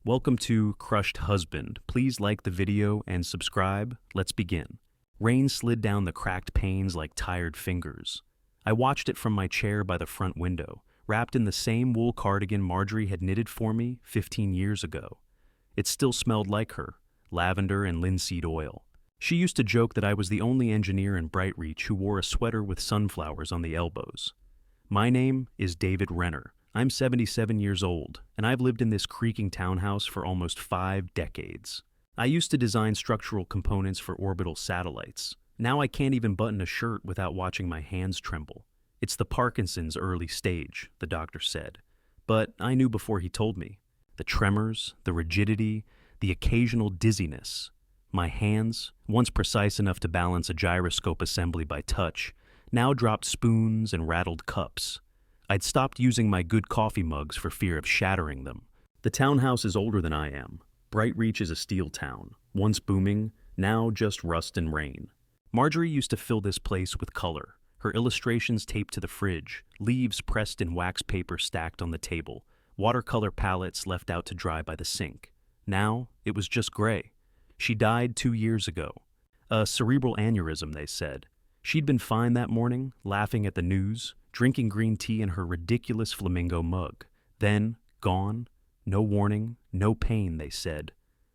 Welcome to Crushed Husband. Please like the video and subscribe. Let's begin. Rain slid down the cracked panes like tired fingers. I watched it from my chair by the front window, wrapped in the same wool cardigan Marjorie had knitted for me 15 years ago. It still smelled like her, lavender and linseed oil. She used to joke that I was the only engineer in Brightreach who wore a sweater with sunflowers on the elbows. My name is David Renner. I'm 77 years old, and I've lived in this creaking townhouse for almost 5 decades. I used to design structural components for orbital satellites. Now I can't even button a shirt without watching my hands tremble. It's the Parkinson's early stage, the doctor said. But I knew before he told me. The tremors, the rigidity, the occasional dizziness. My hands, once precise enough to balance a gyroscope assembly by touch, now dropped spoons and rattled cups. I'd stopped using my good coffee mugs for fear of shattering them. The townhouse is older than I am. Brightreach is a steel town, once booming, now just rust and rain. Marjorie used to fill this place with color, her illustrations taped to the fridge, leaves pressed in wax paper stacked on the table, watercolor palettes left out to dry by the sink. Now, it was just gray. She died 2 years ago. A cerebral aneurysm, they said. She'd been fine that morning, laughing at the news, drinking green tea in her ridiculous flamingo mug. Then, gone. No warning, no pain, they said.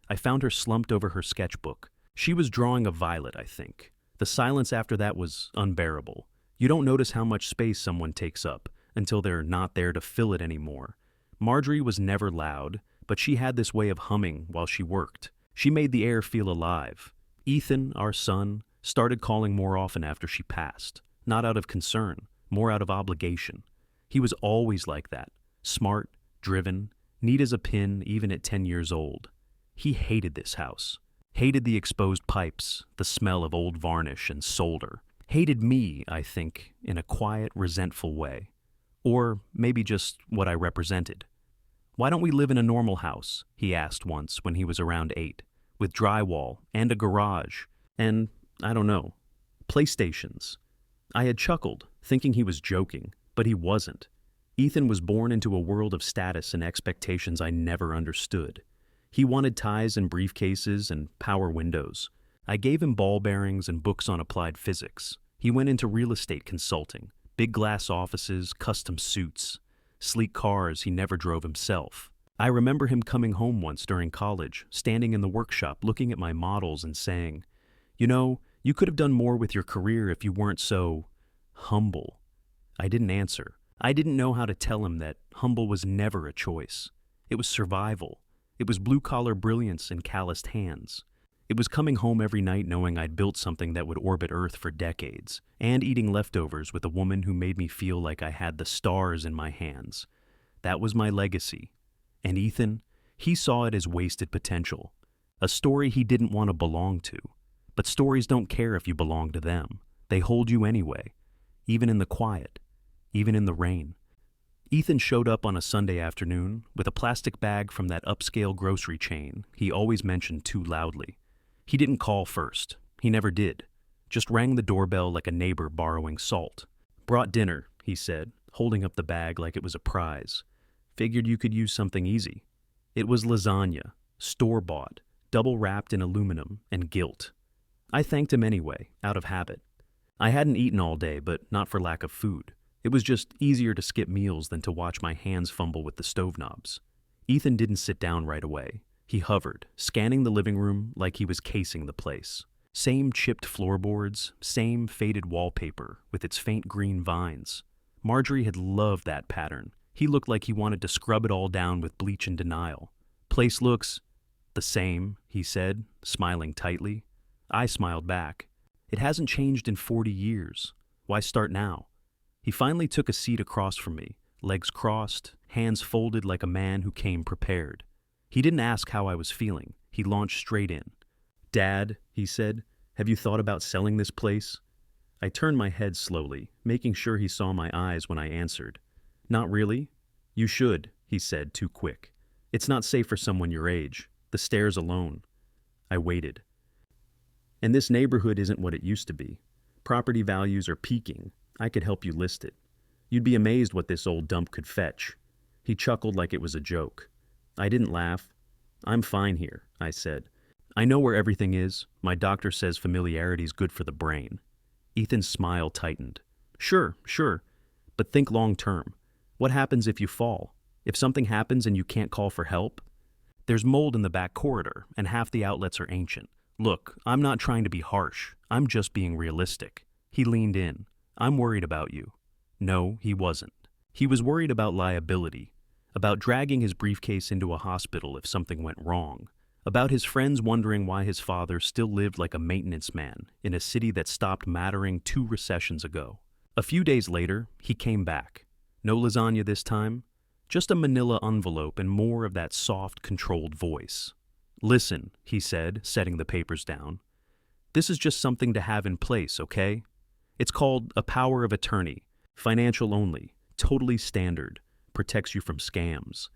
I found her slumped over her sketchbook. She was drawing a violet, I think. The silence after that was unbearable. You don't notice how much space someone takes up until they're not there to fill it anymore. Marjorie was never loud, but she had this way of humming while she worked. She made the air feel alive. Ethan, our son, started calling more often after she passed. Not out of concern, more out of obligation. He was always like that. Smart, driven, neat as a pin even at 10 years old. He hated this house. Hated the exposed pipes, the smell of old varnish and solder. Hated me, I think, in a quiet, resentful way. Or maybe just what I represented. "Why don't we live in a normal house?" he asked once when he was around 8, with drywall and a garage and, I don't know, PlayStations. I had chuckled, thinking he was joking, but he wasn't. Ethan was born into a world of status and expectations I never understood. He wanted ties and briefcases and power windows. I gave him ball bearings and books on applied physics. He went into real estate consulting, big glass offices, custom suits, sleek cars he never drove himself. I remember him coming home once during college, standing in the workshop looking at my models and saying, "You know, you could have done more with your career if you weren't so humble." I didn't answer. I didn't know how to tell him that humble was never a choice. It was survival. It was blue-collar brilliance and calloused hands. It was coming home every night knowing I'd built something that would orbit Earth for decades, and eating leftovers with a woman who made me feel like I had the stars in my hands. That was my legacy. And Ethan, he saw it as wasted potential. A story he didn't want to belong to. But stories don't care if you belong to them. They hold you anyway, even in the quiet, even in the rain. Ethan showed up on a Sunday afternoon with a plastic bag from that upscale grocery chain he always mentioned too loudly. He didn't call first. He never did. Just rang the doorbell like a neighbor borrowing salt. "Brought dinner," he said, holding up the bag like it was a prize. "Figured you could use something easy." It was lasagna, store-bought, double-wrapped in aluminum and gilt. I thanked him anyway, out of habit. I hadn't eaten all day, but not for lack of food. It was just easier to skip meals than to watch my hands fumble with the stove knobs. Ethan didn't sit down right away. He hovered, scanning the living room like he was casing the place. Same chipped floorboards, same faded wallpaper with its faint green vines. Marjorie had loved that pattern. He looked like he wanted to scrub it all down with bleach and denial. "Place looks the same," he said, smiling tightly. I smiled back. "It hasn't changed in 40 years. Why start now?" He finally took a seat across from me, legs crossed, hands folded like a man who came prepared. He didn't ask how I was feeling. He launched straight in. "Dad," he said, "have you thought about selling this place?" I turned my head slowly, making sure he saw my eyes when I answered. "Not really." "You should," he said, too quick. "It's not safe for someone your age. The stairs alone." I waited. "And this neighborhood isn't what it used to be. Property values are peaking. I could help you list it. You'd be amazed what this old dump could fetch." He chuckled like it was a joke. I didn't laugh. I'm fine here, I said. I know where everything is. My doctor says familiarity's good for the brain. Ethan's smile tightened. Sure, sure. But think long term. What happens if you fall? If something happens and you can't call for help? There's mold in the back corridor, and half the outlets are ancient. Look, I'm not trying to be harsh. I'm just being realistic. He leaned in. I'm worried about you. No, he wasn't. He was worried about liability, about dragging his briefcase into a hospital if something went wrong, about his friends wondering why his father still lived like a maintenance man in a city that stopped mattering 2 recessions ago. A few days later, he came back. No lasagna this time, just a manila envelope and more of that soft, controlled voice. Listen, he said, setting the papers down. This is just something to have in place, okay? It's called a power of attorney, financial only, totally standard, protects you from scams.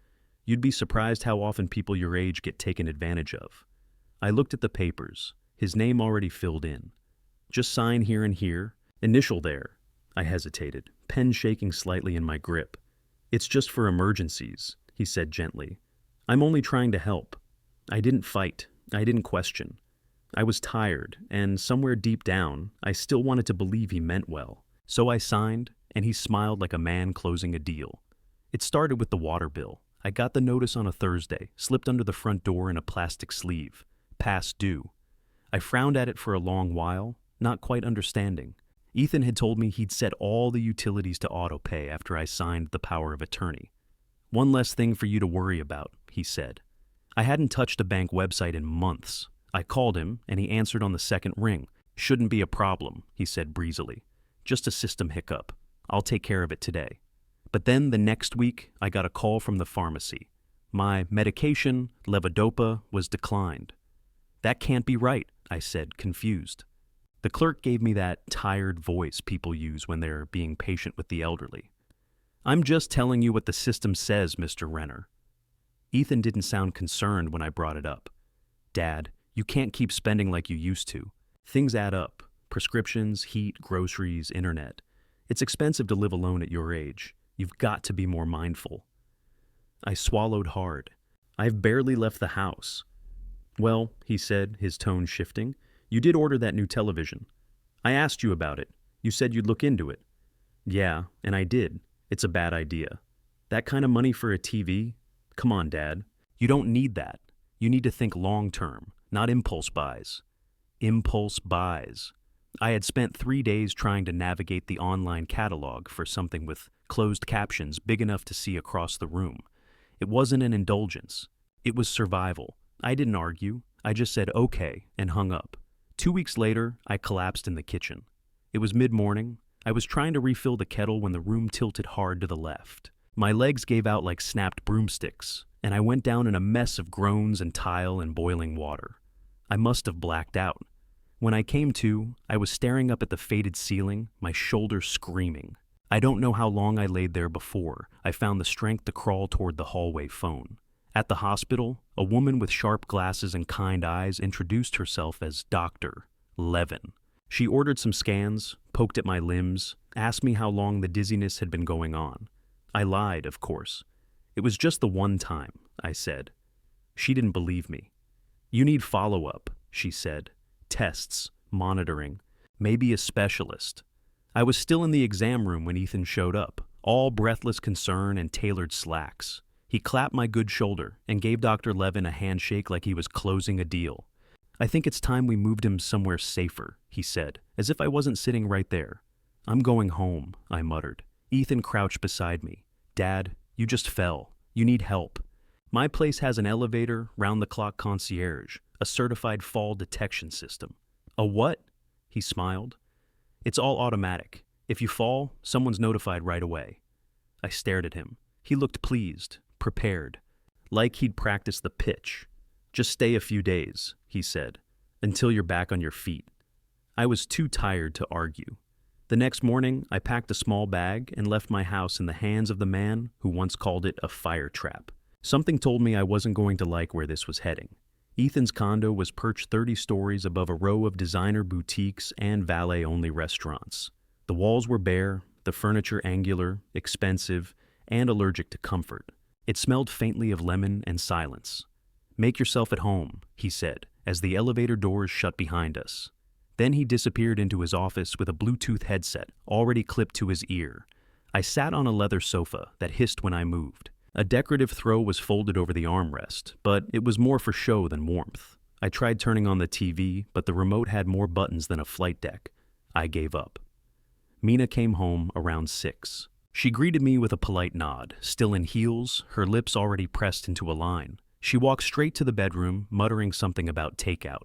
You'd be surprised how often people your age get taken advantage of. I looked at the papers, his name already filled in. Just sign here and here, initial there. I hesitated, pen shaking slightly in my grip. It's just for emergencies, he said gently. I'm only trying to help. I didn't fight. I didn't question. I was tired, and somewhere deep down, I still wanted to believe he meant well. So I signed, and he smiled like a man closing a deal. It started with the water bill. I got the notice on a Thursday, slipped under the front door in a plastic sleeve. Past due. I frowned at it for a long while, not quite understanding. Ethan had told me he'd set all the utilities to autopay after I signed the power of attorney. One less thing for you to worry about, he said. I hadn't touched a bank website in months. I called him, and he answered on the second ring. Shouldn't be a problem, he said breezily. Just a system hiccup. I'll take care of it today. But then the next week, I got a call from the pharmacy. My medication, levodopa, was declined. That can't be right, I said, confused. The clerk gave me that tired voice people use when they're being patient with the elderly. I'm just telling you what the system says, Mr. Renner. Ethan didn't sound concerned when I brought it up. Dad, you can't keep spending like you used to. Things add up. Prescriptions, heat, groceries, internet. It's expensive to live alone at your age. You've got to be more mindful. I swallowed hard. I've barely left the house. Well, he said, his tone shifting, you did order that new television. I asked you about it. You said you'd look into it. Yeah, and I did. It's a bad idea. That kind of money for a TV? Come on, Dad. You don't need that. You need to think long term, not impulse buys. Impulse buys. I had spent 3 days trying to navigate the online catalog for something with closed captions big enough to see across the room. It wasn't an indulgence. It was survival. I didn't argue. I just said okay and hung up. 2 weeks later, I collapsed in the kitchen. It was mid-morning. I was trying to refill the kettle when the room tilted hard to the left. My legs gave out like snapped broomsticks, and I went down in a mess of groans and tile and boiling water. I must have blacked out. When I came to, I was staring up at the faded ceiling, my shoulders screaming. I don't know how long I laid there before I found the strength to crawl toward the hallway phone. At the hospital, a woman with sharp glasses and kind eyes introduced herself as Dr. Levin. She ordered some scans, poked at my limbs, asked me how long the dizziness had been going on. I lied, of course. It was just the one time, I said. She didn't believe me. You need follow-up, she said. Tests, monitoring, maybe a specialist. I was still in the exam room when Ethan showed up, all breathless concern and tailored slacks. He clapped my good shoulder and gave Dr. Levin a handshake like he was closing a deal. I think it's time we moved him somewhere safer, he said, as if I wasn't sitting right there. I'm going home, I muttered. Ethan crouched beside me. Dad, you just fell. You need help. My place has an elevator, round-the-clock concierge, a certified fall detection system. A what? He smiled. It's all automatic. If you fall, someone's notified right away. I stared at him. He looked pleased, prepared, like he'd practiced the pitch. Just stay a few days, he said, until you're back on your feet. I was too tired to argue. The next morning, I packed a small bag and left my house in the hands of the man who once called it a fire trap. Something told me I wasn't going to like where this was heading. Ethan's condo was perched 30 stories above a row of designer boutiques and valet-only restaurants. The walls were bare, the furniture angular, expensive, and allergic to comfort. It smelled faintly of lemon and silence. "Make yourself at home," he said, as the elevator doors shut behind us. Then he disappeared into his office with a Bluetooth headset already clipped to his ear. I sat on a leather sofa that hissed when I moved. A decorative throw was folded over the armrest, but it was more for show than warmth. I tried turning on the TV, but the remote had more buttons than a flight deck. I gave up. Mina came home around 6. She greeted me with a polite nod, still in heels, her lips already pressed into a line. She walked straight to the bedroom, muttering something about takeout.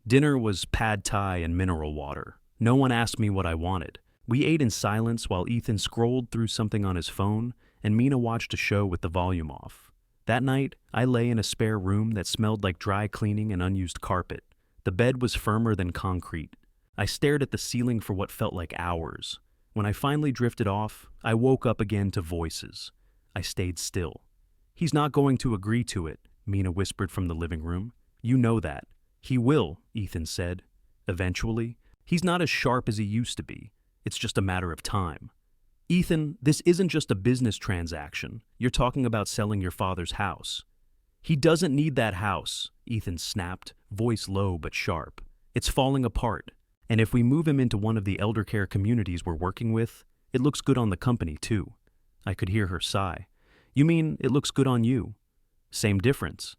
Dinner was pad thai and mineral water. No one asked me what I wanted. We ate in silence while Ethan scrolled through something on his phone, and Mina watched a show with the volume off. That night, I lay in a spare room that smelled like dry cleaning and unused carpet. The bed was firmer than concrete. I stared at the ceiling for what felt like hours. When I finally drifted off, I woke up again to voices. I stayed still. "He's not going to agree to it," Mina whispered from the living room. "You know that." "He will," Ethan said. "Eventually. He's not as sharp as he used to be. It's just a matter of time." "Ethan, this isn't just a business transaction. You're talking about selling your father's house." "He doesn't need that house," Ethan snapped, voice low but sharp. "It's falling apart. And if we move him into one of the elder care communities we're working with, it looks good on the company too." I could hear her sigh. "You mean it looks good on you?" "Same difference."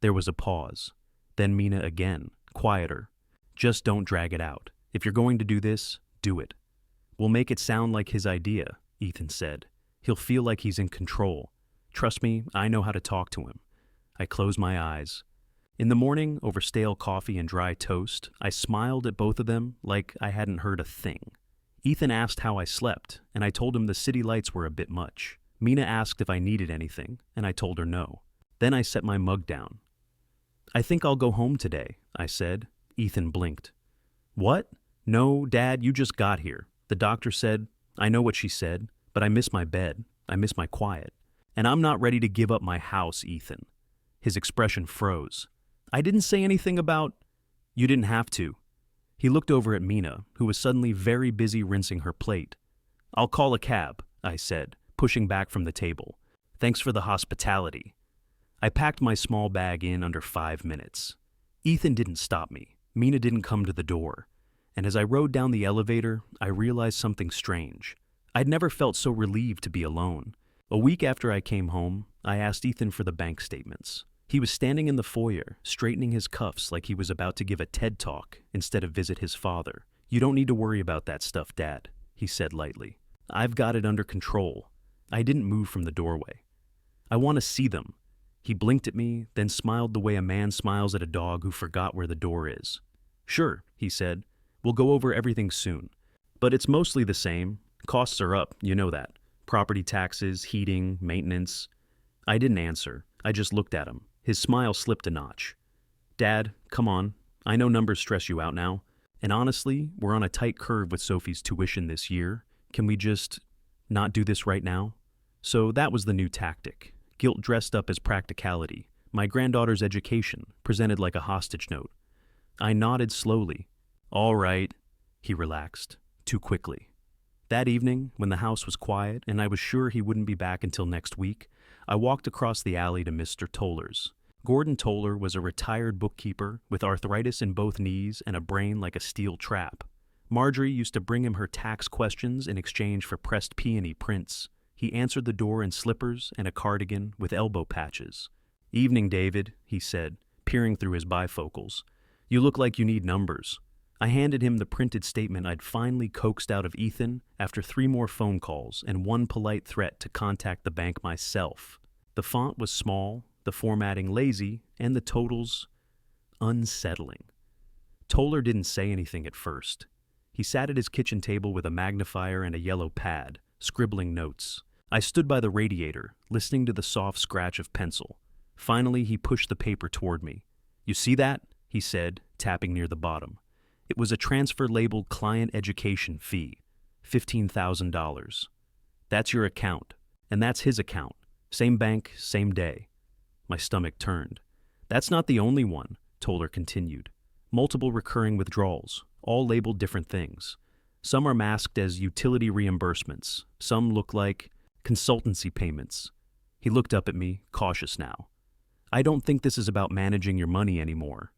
There was a pause. Then Mina again, quieter. "Just don't drag it out. If you're going to do this, do it." "We'll make it sound like his idea," Ethan said. "He'll feel like he's in control. Trust me, I know how to talk to him." I closed my eyes. In the morning, over stale coffee and dry toast, I smiled at both of them like I hadn't heard a thing. Ethan asked how I slept, and I told him the city lights were a bit much. Mina asked if I needed anything, and I told her no. Then I set my mug down. "I think I'll go home today," I said. Ethan blinked. "What?" "No, Dad, you just got here. The doctor said—" "I know what she said, but I miss my bed. I miss my quiet. And I'm not ready to give up my house, Ethan." His expression froze. "I didn't say anything about—" "You didn't have to." He looked over at Mina, who was suddenly very busy rinsing her plate. "I'll call a cab," I said, pushing back from the table. "Thanks for the hospitality." I packed my small bag in under 5 minutes. Ethan didn't stop me. Mina didn't come to the door. And as I rode down the elevator, I realized something strange. I'd never felt so relieved to be alone. A week after I came home, I asked Ethan for the bank statements. He was standing in the foyer, straightening his cuffs like he was about to give a TED talk instead of visit his father. "You don't need to worry about that stuff, Dad," he said lightly. "I've got it under control." I didn't move from the doorway. "I want to see them." He blinked at me, then smiled the way a man smiles at a dog who forgot where the door is. "Sure," he said. "We'll go over everything soon. But it's mostly the same. Costs are up, you know that. Property taxes, heating, maintenance." I didn't answer. I just looked at him. His smile slipped a notch. "Dad, come on. I know numbers stress you out now. And honestly, we're on a tight curve with Sophie's tuition this year. Can we just not do this right now?" So that was the new tactic. Guilt dressed up as practicality. My granddaughter's education, presented like a hostage note. I nodded slowly. "All right." He relaxed. Too quickly. That evening, when the house was quiet and I was sure he wouldn't be back until next week, I walked across the alley to Mr. Toller's. Gordon Toller was a retired bookkeeper with arthritis in both knees and a brain like a steel trap. Marjorie used to bring him her tax questions in exchange for pressed peony prints. He answered the door in slippers and a cardigan with elbow patches. "Evening, David," he said, peering through his bifocals. "You look like you need numbers." I handed him the printed statement I'd finally coaxed out of Ethan after 3 more phone calls and 1 polite threat to contact the bank myself. The font was small, the formatting lazy, and the totals unsettling. Toller didn't say anything at first. He sat at his kitchen table with a magnifier and a yellow pad, scribbling notes. I stood by the radiator, listening to the soft scratch of pencil. Finally, he pushed the paper toward me. "You see that?" he said, tapping near the bottom. It was a transfer labeled client education fee, $15,000. "That's your account, and that's his account. Same bank, same day." My stomach turned. "That's not the only one," Toller continued. "Multiple recurring withdrawals, all labeled different things. Some are masked as utility reimbursements. Some look like consultancy payments." He looked up at me, cautious now. I don't think this is about managing your money anymore.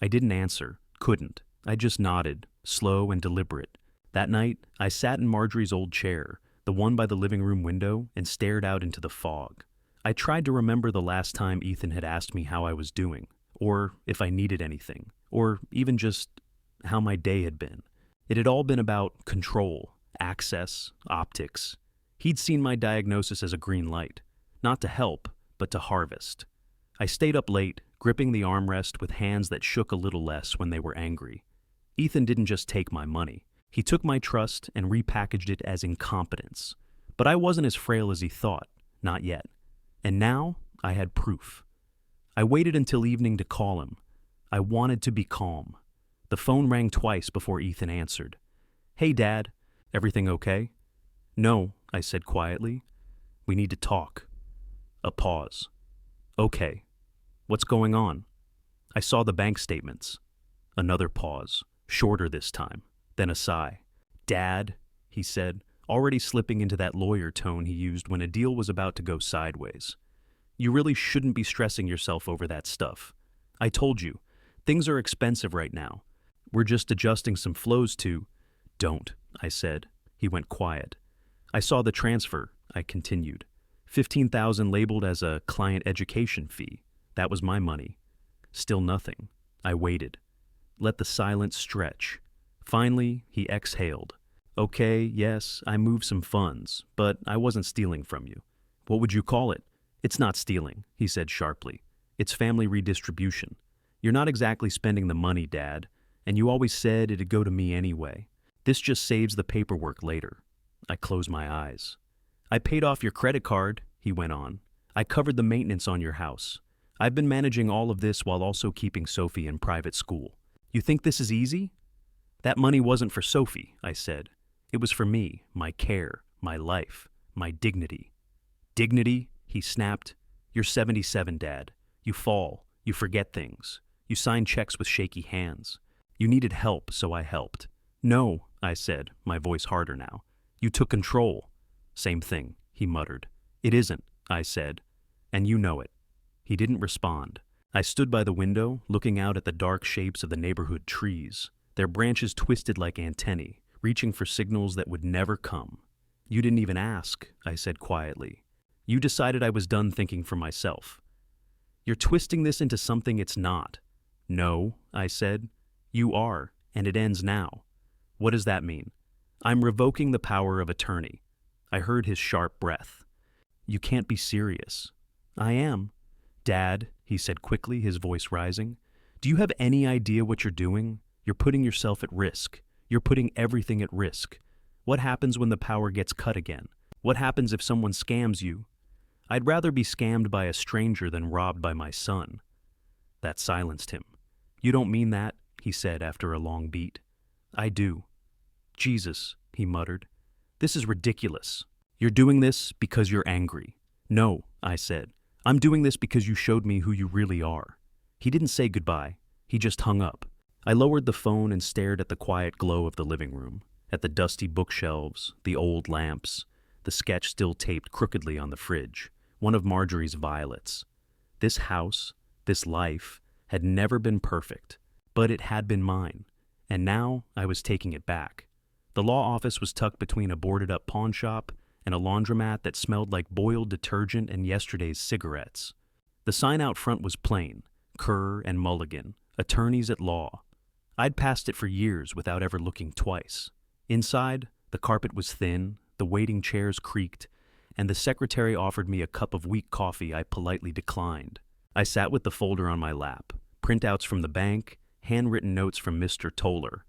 I didn't answer, couldn't. I just nodded, slow and deliberate. That night, I sat in Marjorie's old chair, the one by the living room window, and stared out into the fog. I tried to remember the last time Ethan had asked me how I was doing, or if I needed anything, or even just how my day had been. It had all been about control, access, optics. He'd seen my diagnosis as a green light, not to help, but to harvest. I stayed up late, gripping the armrest with hands that shook a little less when they were angry. Ethan didn't just take my money. He took my trust and repackaged it as incompetence. But I wasn't as frail as he thought, not yet. And now I had proof. I waited until evening to call him. I wanted to be calm. The phone rang twice before Ethan answered. "Hey, Dad. Everything okay?" "No," I said quietly. "We need to talk." A pause. "Okay. What's going on?" "I saw the bank statements." Another pause, shorter this time, then a sigh. "Dad," he said, already slipping into that lawyer tone he used when a deal was about to go sideways. "You really shouldn't be stressing yourself over that stuff. I told you, things are expensive right now. We're just adjusting some flows to—" "Don't," I said. He went quiet. "I saw the transfer," I continued. $15,000 labeled as a client education fee. That was my money. Still nothing. I waited. Let the silence stretch. Finally, he exhaled. "Okay, yes, I moved some funds, but I wasn't stealing from you." "What would you call it?" "It's not stealing," he said sharply. "It's family redistribution. You're not exactly spending the money, Dad, and you always said it'd go to me anyway. This just saves the paperwork later." I closed my eyes. "I paid off your credit card," he went on. "I covered the maintenance on your house. I've been managing all of this while also keeping Sophie in private school. You think this is easy?" "That money wasn't for Sophie," I said. "It was for me, my care, my life, my dignity." "Dignity?" he snapped. "You're 77, Dad. You fall. You forget things. You sign checks with shaky hands. You needed help, so I helped." "No," I said, my voice harder now. "You took control." "Same thing," he muttered. "It isn't," I said, "and you know it." He didn't respond. I stood by the window, looking out at the dark shapes of the neighborhood trees, their branches twisted like antennae, reaching for signals that would never come. "You didn't even ask," I said quietly. "You decided I was done thinking for myself." "You're twisting this into something it's not." "No," I said. "You are, and it ends now." "What does that mean?" "I'm revoking the power of attorney." I heard his sharp breath. "You can't be serious." "I am." "Dad," he said quickly, his voice rising, "do you have any idea what you're doing? You're putting yourself at risk. You're putting everything at risk. What happens when the power gets cut again? What happens if someone scams you?" "I'd rather be scammed by a stranger than robbed by my son." That silenced him. "You don't mean that," he said after a long beat. "I do." "Jesus," he muttered. "This is ridiculous. You're doing this because you're angry." "No," I said. "I'm doing this because you showed me who you really are." He didn't say goodbye. He just hung up. I lowered the phone and stared at the quiet glow of the living room, at the dusty bookshelves, the old lamps, the sketch still taped crookedly on the fridge, one of Marjorie's violets. This house, this life, had never been perfect, but it had been mine, and now I was taking it back. The law office was tucked between a boarded-up pawn shop and a laundromat that smelled like boiled detergent and yesterday's cigarettes. The sign out front was plain, Kerr and Mulligan, attorneys at law. I'd passed it for years without ever looking twice. Inside, the carpet was thin, the waiting chairs creaked, and the secretary offered me a cup of weak coffee I politely declined. I sat with the folder on my lap, printouts from the bank, handwritten notes from Mr. Toller,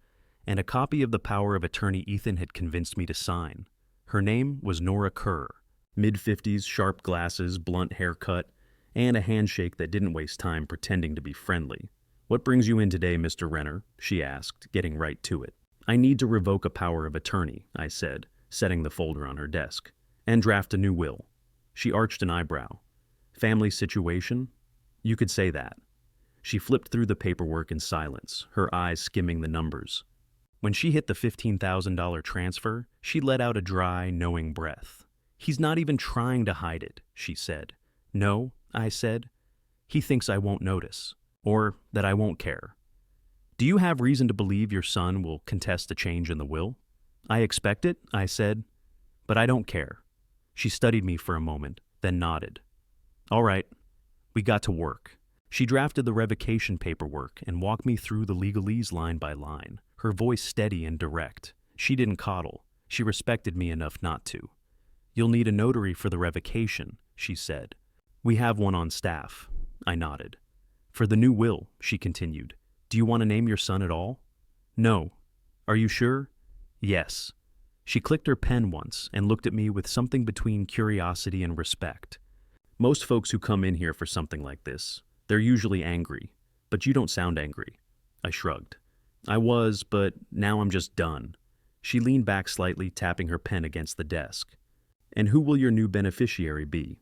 and a copy of the power of attorney Ethan had convinced me to sign. Her name was Nora Kerr, mid-50s, sharp glasses, blunt haircut, and a handshake that didn't waste time pretending to be friendly. "What brings you in today, Mr. Renner?" she asked, getting right to it. "I need to revoke a power of attorney," I said, setting the folder on her desk, "and draft a new will." She arched an eyebrow. "Family situation?" "You could say that." She flipped through the paperwork in silence, her eyes skimming the numbers. When she hit the $15,000 transfer, she let out a dry, knowing breath. "He's not even trying to hide it," she said. "No," I said. He thinks I won't notice, or that I won't care. Do you have reason to believe your son will contest a change in the will? I expect it, I said, but I don't care. She studied me for a moment, then nodded. All right, we got to work. She drafted the revocation paperwork and walked me through the legalese line by line, her voice steady and direct. She didn't coddle. She respected me enough not to. You'll need a notary for the revocation, she said. We have one on staff. I nodded. For the new will, she continued, do you want to name your son at all? No. Are you sure? Yes. She clicked her pen once and looked at me with something between curiosity and respect. Most folks who come in here for something like this, they're usually angry, but you don't sound angry. I shrugged. I was, but now I'm just done. She leaned back slightly, tapping her pen against the desk. And who will your new beneficiary be?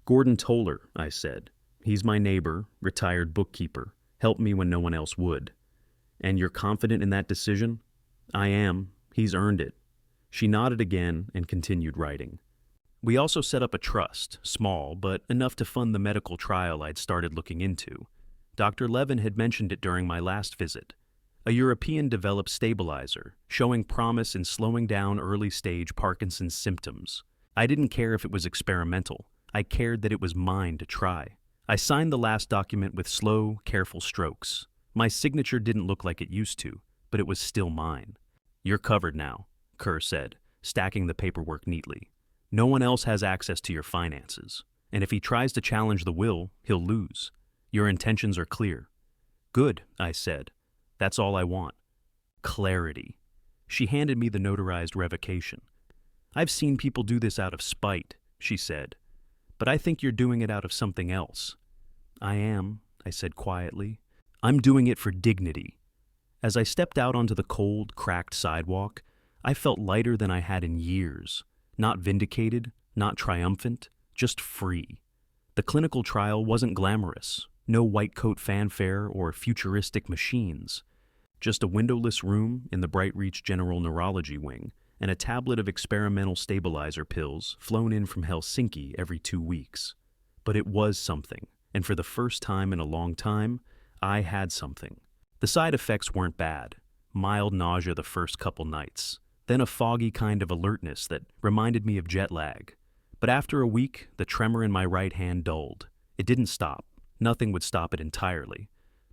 Gordon Toller, I said. He's my neighbor, retired bookkeeper, helped me when no one else would. And you're confident in that decision? I am. He's earned it. She nodded again and continued writing. We also set up a trust, small, but enough to fund the medical trial I'd started looking into. Dr. Levin had mentioned it during my last visit. A European-developed stabilizer, showing promise in slowing down early-stage Parkinson's symptoms. I didn't care if it was experimental. I cared that it was mine to try. I signed the last document with slow, careful strokes. My signature didn't look like it used to, but it was still mine. You're covered now, Kerr said, stacking the paperwork neatly. No one else has access to your finances, and if he tries to challenge the will, he'll lose. Your intentions are clear. Good, I said. That's all I want. Clarity. She handed me the notarized revocation. I've seen people do this out of spite, she said, but I think you're doing it out of something else. I am, I said quietly. I'm doing it for dignity. As I stepped out onto the cold, cracked sidewalk, I felt lighter than I had in years. Not vindicated, not triumphant, just free. The clinical trial wasn't glamorous. No white coat fanfare or futuristic machines. Just a windowless room in the Bright Reach General Neurology Wing and a tablet of experimental stabilizer pills flown in from Helsinki every 2 weeks. But it was something, and for the first time in a long time, I had something. The side effects weren't bad. Mild nausea the first couple nights, then a foggy kind of alertness that reminded me of jet lag. But after a week, the tremor in my right hand dulled. It didn't stop. Nothing would stop it entirely.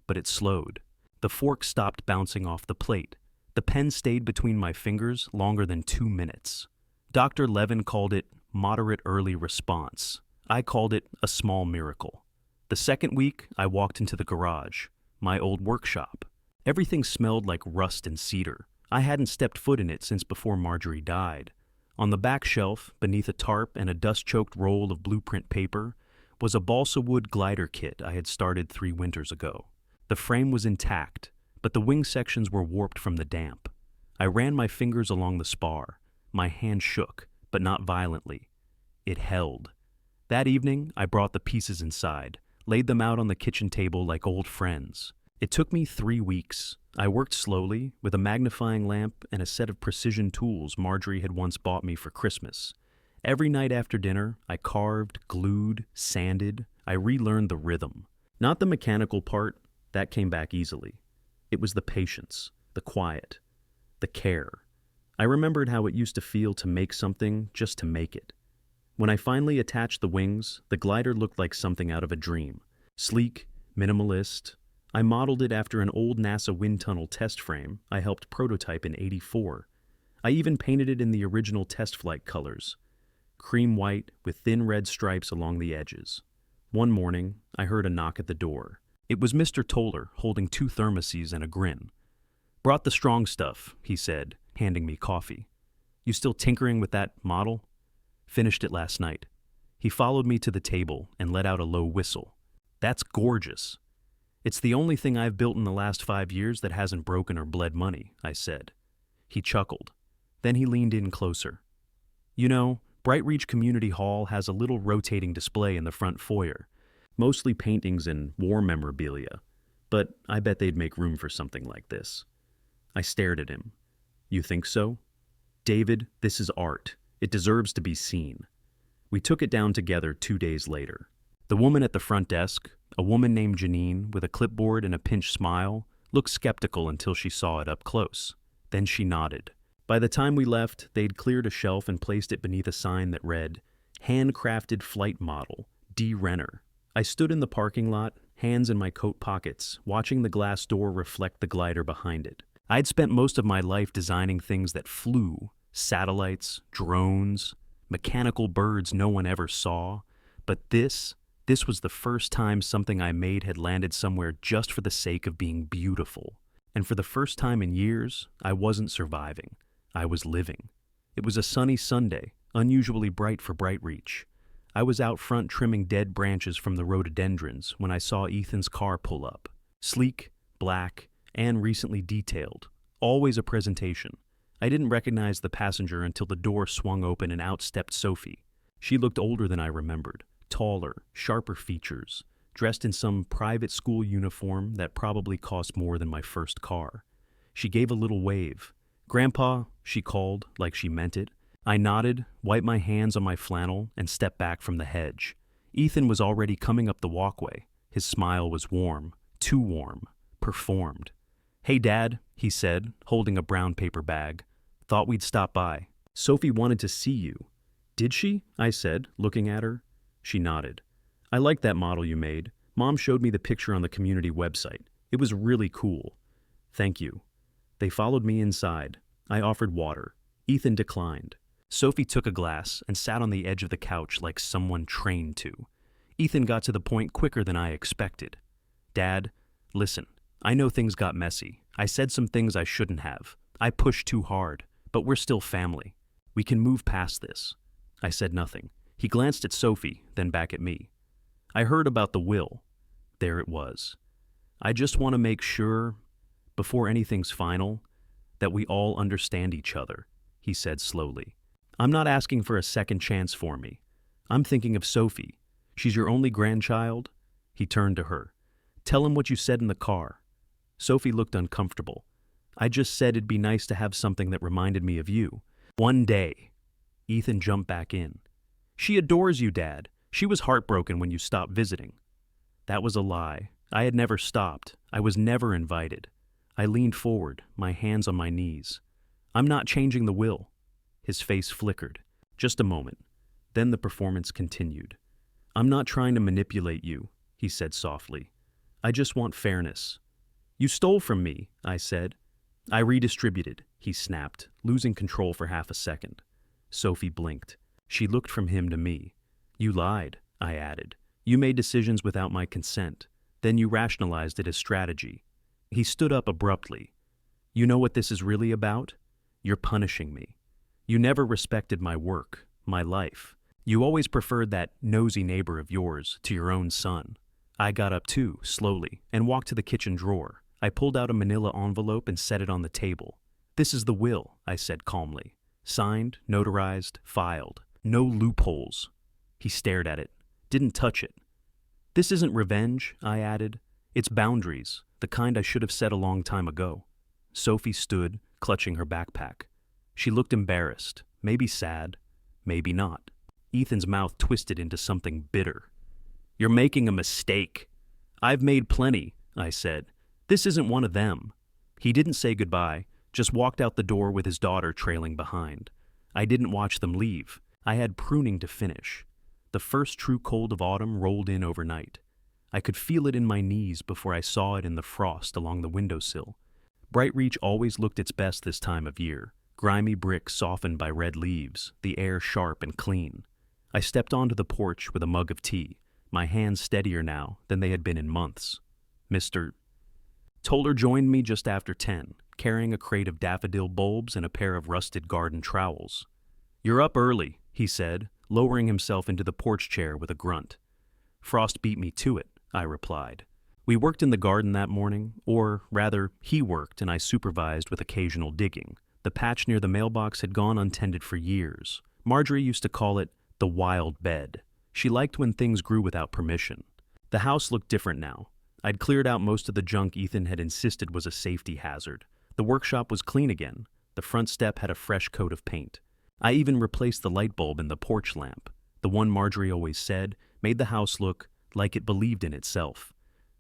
But it slowed. The fork stopped bouncing off the plate. The pen stayed between my fingers longer than 2 minutes. Dr. Levin called it moderate early response. I called it a small miracle. The second week, I walked into the garage, my old workshop. Everything smelled like rust and cedar. I hadn't stepped foot in it since before Marjorie died. On the back shelf, beneath a tarp and a dust-choked roll of blueprint paper, was a balsa wood glider kit I had started 3 winters ago. The frame was intact, but the wing sections were warped from the damp. I ran my fingers along the spar. My hand shook, but not violently. It held. That evening, I brought the pieces inside, laid them out on the kitchen table like old friends. It took me 3 weeks. I worked slowly, with a magnifying lamp and a set of precision tools Marjorie had once bought me for Christmas. Every night after dinner, I carved, glued, sanded. I relearned the rhythm. Not the mechanical part, that came back easily. It was the patience, the quiet, the care. I remembered how it used to feel to make something just to make it. When I finally attached the wings, the glider looked like something out of a dream. Sleek, minimalist. I modeled it after an old NASA wind tunnel test frame I helped prototype in '84. I even painted it in the original test flight colors. Cream white with thin red stripes along the edges. One morning, I heard a knock at the door. It was Mr. Toller, holding 2 thermoses and a grin. "Brought the strong stuff," he said, handing me coffee. "You still tinkering with that model?" "Finished it last night." He followed me to the table and let out a low whistle. "That's gorgeous." "It's the only thing I've built in the last 5 years that hasn't broken or bled money," I said. He chuckled. Then he leaned in closer. "You know, Bright Reach Community Hall has a little rotating display in the front foyer. Mostly paintings and war memorabilia, but I bet they'd make room for something like this." I stared at him. "You think so?" "David, this is art. It deserves to be seen." We took it down together 2 days later. The woman at the front desk, A woman named Janine, with a clipboard and a pinched smile, looked skeptical until she saw it up close. Then she nodded. By the time we left, they'd cleared a shelf and placed it beneath a sign that read, "Handcrafted Flight Model, D. Renner." I stood in the parking lot, hands in my coat pockets, watching the glass door reflect the glider behind it. I'd spent most of my life designing things that flew, satellites, drones, mechanical birds no one ever saw, but this was the first time something I made had landed somewhere just for the sake of being beautiful. And for the first time in years, I wasn't surviving. I was living. It was a sunny Sunday, unusually bright for Bright Reach. I was out front trimming dead branches from the rhododendrons when I saw Ethan's car pull up. Sleek, black, and recently detailed. Always a presentation. I didn't recognize the passenger until the door swung open and out stepped Sophie. She looked older than I remembered. Taller, sharper features, dressed in some private school uniform that probably cost more than my first car. She gave a little wave. "Grandpa," she called, like she meant it. I nodded, wiped my hands on my flannel, and stepped back from the hedge. Ethan was already coming up the walkway. His smile was warm, too warm, performed. "Hey, Dad," he said, holding a brown paper bag. "Thought we'd stop by. Sophie wanted to see you." "Did she?" I said, looking at her. She nodded. "I like that model you made. Mom showed me the picture on the community website. It was really cool." "Thank you." They followed me inside. I offered water. Ethan declined. Sophie took a glass and sat on the edge of the couch like someone trained to. Ethan got to the point quicker than I expected. "Dad, listen, I know things got messy. I said some things I shouldn't have. I pushed too hard, but we're still family. We can move past this." I said nothing. He glanced at Sophie, then back at me. "I heard about the will." There it was. "I just want to make sure, before anything's final, that we all understand each other," he said slowly. "I'm not asking for a second chance for me. I'm thinking of Sophie. She's your only grandchild." He turned to her. "Tell him what you said in the car." Sophie looked uncomfortable. "I just said it'd be nice to have something that reminded me of you. One day." Ethan jumped back in. "She adores you, Dad. She was heartbroken when you stopped visiting." That was a lie. I had never stopped. I was never invited. I leaned forward, my hands on my knees. "I'm not changing the will." His face flickered. Just a moment. Then the performance continued. "I'm not trying to manipulate you," he said softly. "I just want fairness." "You stole from me," I said. "I redistributed," he snapped, losing control for half a second. Sophie blinked. She looked from him to me. "You lied," I added. "You made decisions without my consent. Then you rationalized it as strategy." He stood up abruptly. "You know what this is really about? You're punishing me. You never respected my work, my life. You always preferred that nosy neighbor of yours to your own son." I got up too, slowly, and walked to the kitchen drawer. I pulled out a manila envelope and set it on the table. "This is the will," I said calmly. "Signed, notarized, filed. No loopholes." He stared at it, didn't touch it. "This isn't revenge," I added. "It's boundaries, the kind I should have set a long time ago." Sophie stood, clutching her backpack. She looked embarrassed, maybe sad, maybe not. Ethan's mouth twisted into something bitter. "You're making a mistake." "I've made plenty," I said. "This isn't one of them." He didn't say goodbye, just walked out the door with his daughter trailing behind. I didn't watch them leave. I had pruning to finish. The first true cold of autumn rolled in overnight. I could feel it in my knees before I saw it in the frost along the windowsill. Bright Reach always looked its best this time of year. Grimy brick softened by red leaves, the air sharp and clean. I stepped onto the porch with a mug of tea, my hands steadier now than they had been in months. Mr. Toller joined me just after 10, carrying a crate of daffodil bulbs and a pair of rusted garden trowels. "You're up early," he said, lowering himself into the porch chair with a grunt. "Frost beat me to it," I replied. We worked in the garden that morning, or rather, he worked and I supervised with occasional digging. The patch near the mailbox had gone untended for years. Marjorie used to call it the wild bed. She liked when things grew without permission. The house looked different now. I'd cleared out most of the junk Ethan had insisted was a safety hazard. The workshop was clean again. The front step had a fresh coat of paint. I even replaced the light bulb in the porch lamp. The one Marjorie always said made the house look like it believed in itself.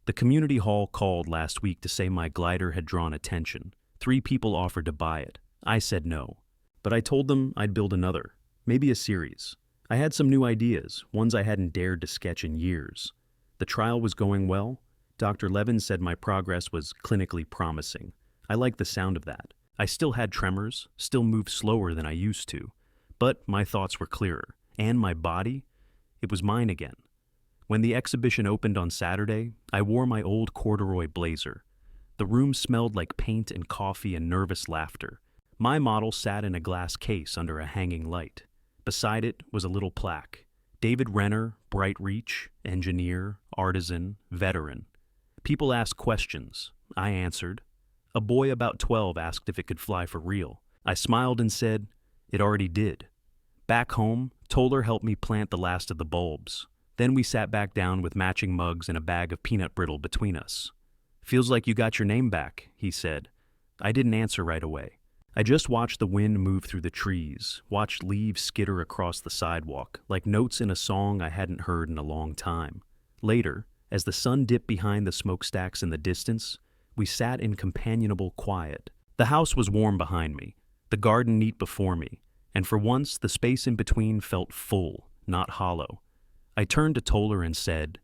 The community hall called last week to say my glider had drawn attention. 3 people offered to buy it. I said no. But I told them I'd build another, maybe a series. I had some new ideas, ones I hadn't dared to sketch in years. The trial was going well. Dr. Levin said my progress was clinically promising. I liked the sound of that. I still had tremors, still moved slower than I used to. But my thoughts were clearer. And my body? It was mine again. When the exhibition opened on Saturday, I wore my old corduroy blazer. The room smelled like paint and coffee and nervous laughter. My model sat in a glass case under a hanging light. Beside it was a little plaque. David Renner, Bright Reach, engineer, artisan, veteran. People asked questions. I answered. A boy about 12 asked if it could fly for real. I smiled and said, it already did. Back home, Toller helped me plant the last of the bulbs. Then we sat back down with matching mugs and a bag of peanut brittle between us. Feels like you got your name back, he said. I didn't answer right away. I just watched the wind move through the trees, watched leaves skitter across the sidewalk, like notes in a song I hadn't heard in a long time. Later, as the sun dipped behind the smokestacks in the distance, we sat in companionable quiet. The house was warm behind me, the garden neat before me, and for once the space in between felt full, not hollow. I turned to Toller and said,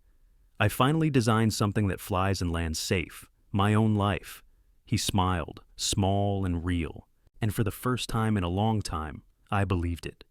I finally designed something that flies and lands safe, my own life. He smiled, small and real, and for the first time in a long time, I believed it.